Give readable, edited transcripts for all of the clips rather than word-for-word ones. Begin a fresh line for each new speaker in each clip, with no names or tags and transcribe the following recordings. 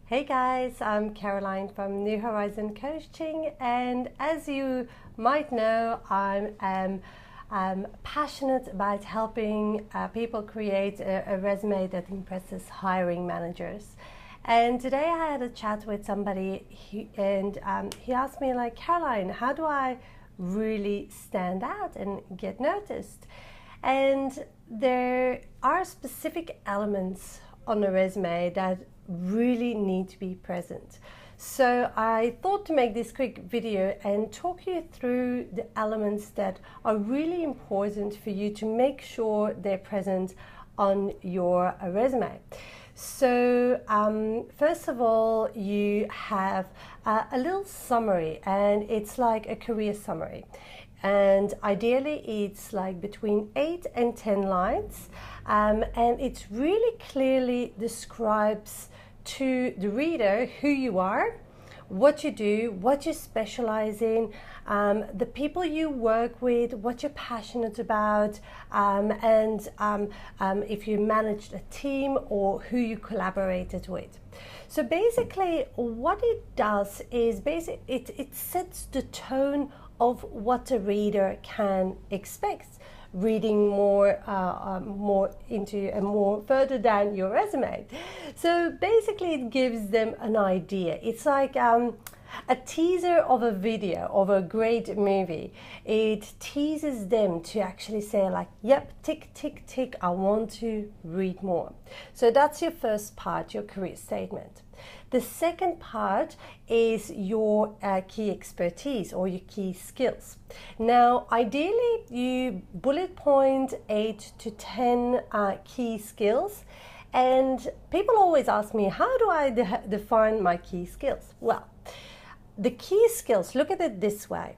Hey guys, I'm Caroline from New Horizon Coaching, and as you might know, I'm passionate about helping people create a resume that impresses hiring managers. And today I had a chat with somebody, and he asked me, like, Caroline, how do I really stand out and get noticed? And there are specific elements on a resume that really need to be present. So I thought to make this quick video and talk you through the elements that are really important for you to make sure they're present on your resume. So first of all, you have a little summary, and it's like a career summary. And ideally it's like between 8 and 10 lines, and it really clearly describes to the reader who you are, what you do, what you specialize in, the people you work with, what you're passionate about, and if you managed a team or who you collaborated with. So basically what it does is it sets the tone of what the reader can expect reading more into and more further down your resume. So basically it gives them an idea. It's like a teaser of a video of a great movie. It teases them to actually say, like, yep, tick, tick, tick, I want to read more. So that's your first part, your career statement. The second part is your key expertise or your key skills. Now, ideally, you bullet point 8 to 10 key skills. And people always ask me, how do I define my key skills? Well, the key skills, look at it this way.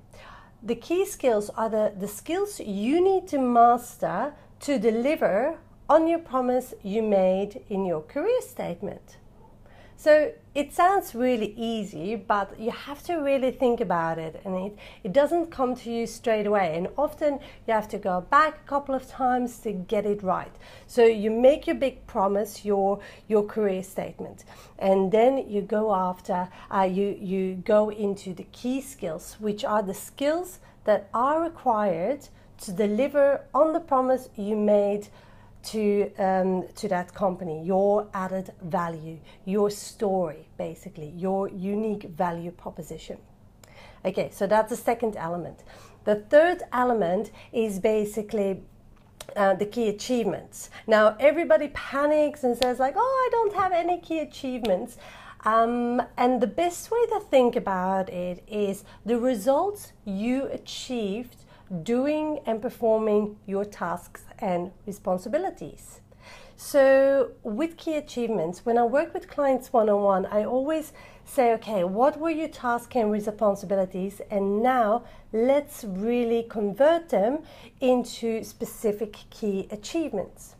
The key skills are the skills you need to master to deliver on your promise you made in your career statement. So it sounds really easy, but you have to really think about it, and it doesn't come to you straight away, and often you have to go back a couple of times to get it right. So you make your big promise, your career statement, and then you go after, you go into the key skills, which are the skills that are required to deliver on the promise you made to that company, your added value, your story, basically, your unique value proposition. Okay, so that's the second element. The third element is basically the key achievements. Now, everybody panics and says, like, oh, I don't have any key achievements. And the best way to think about it is the results you achieved doing and performing your tasks and responsibilities. So with key achievements, when I work with clients one-on-one, I always say, okay, what were your tasks and responsibilities? And now let's really convert them into specific key achievements.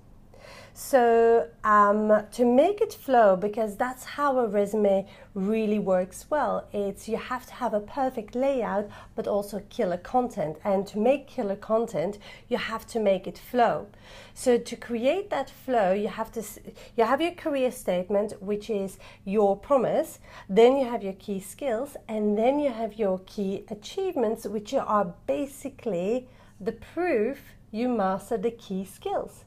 So to make it flow, because that's how a resume really works well, it's you have to have a perfect layout, but also killer content. And to make killer content, you have to make it flow. So to create that flow, you have your career statement, which is your promise. Then you have your key skills, and then you have your key achievements, which are basically the proof you master the key skills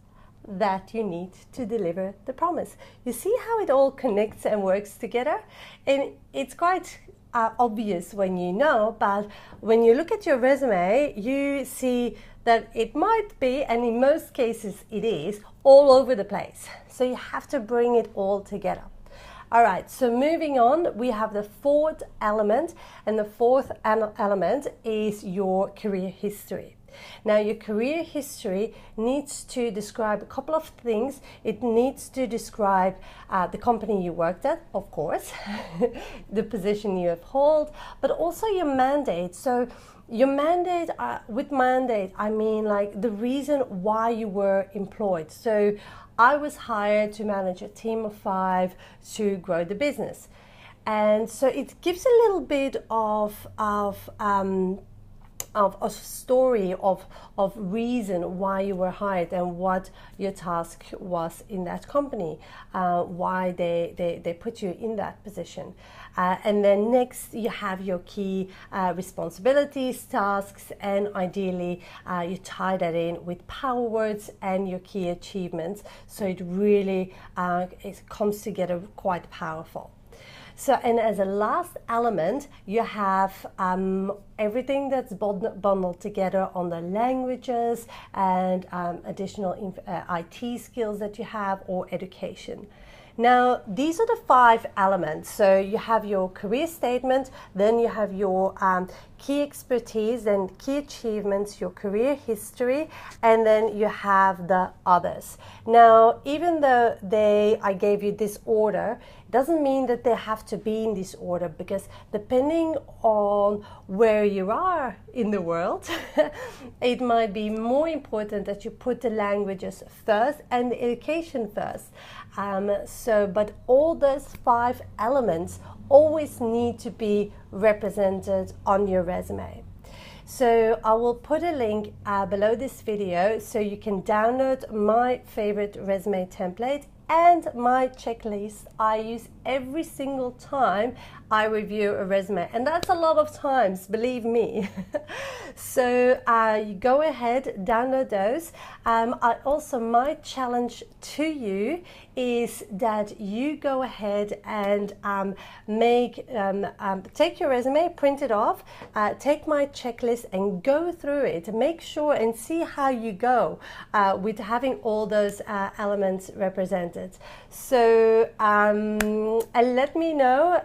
that you need to deliver the promise. You see how it all connects and works together? And it's quite obvious when you know, but when you look at your resume, you see that it might be, and in most cases it is, all over the place. So you have to bring it all together. All right, so moving on, we have the fourth element, and the fourth element is your career history. Now, your career history needs to describe a couple of things. It needs to describe the company you worked at, of course, the position you have held, but also your mandate. So your mandate, with mandate, I mean like the reason why you were employed. So I was hired to manage a team of 5 to grow the business. And so it gives a little bit of of a story of reason why you were hired and what your task was in that company, why they put you in that position. And then next you have your key responsibilities, tasks, and ideally you tie that in with power words and your key achievements, so it really it comes together quite powerful. So, and as a last element, you have everything that's bundled together on the languages and additional IT skills that you have, or education. Now, these are the 5 elements. So you have your career statement, then you have your key expertise and key achievements, your career history, and then you have the others. Now, even though I gave you this order, it doesn't mean that they have to be in this order, because depending on where you are in the world, it might be more important that you put the languages first and the education first. But all those 5 elements always need to be represented on your resume. So I will put a link below this video so you can download my favorite resume template and my checklist I use every single time I review a resume, and that's a lot of times, believe me. So you go ahead, download those. My challenge to you is that you go ahead and take your resume, print it off, take my checklist and go through it. Make sure and see how you go with having all those elements represented. So and let me know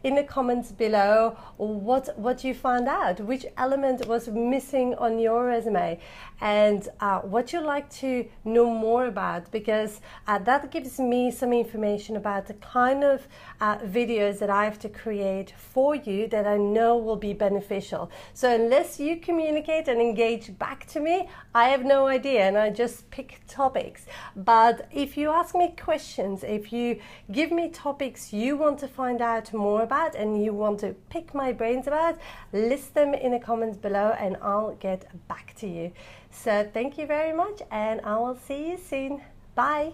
in the comments below what you found out, which element was missing on your resume, and what you'd like to know more about, because that gives me some information about the kind of videos that I have to create for you that I know will be beneficial. So unless you communicate and engage back to me, I have no idea, and I just pick topics. But if you ask me questions, if you give me topics you want to find out more about and you want to pick my brains about, list them in the comments below and I'll get back to you. So thank you very much, and I will see you soon. Bye.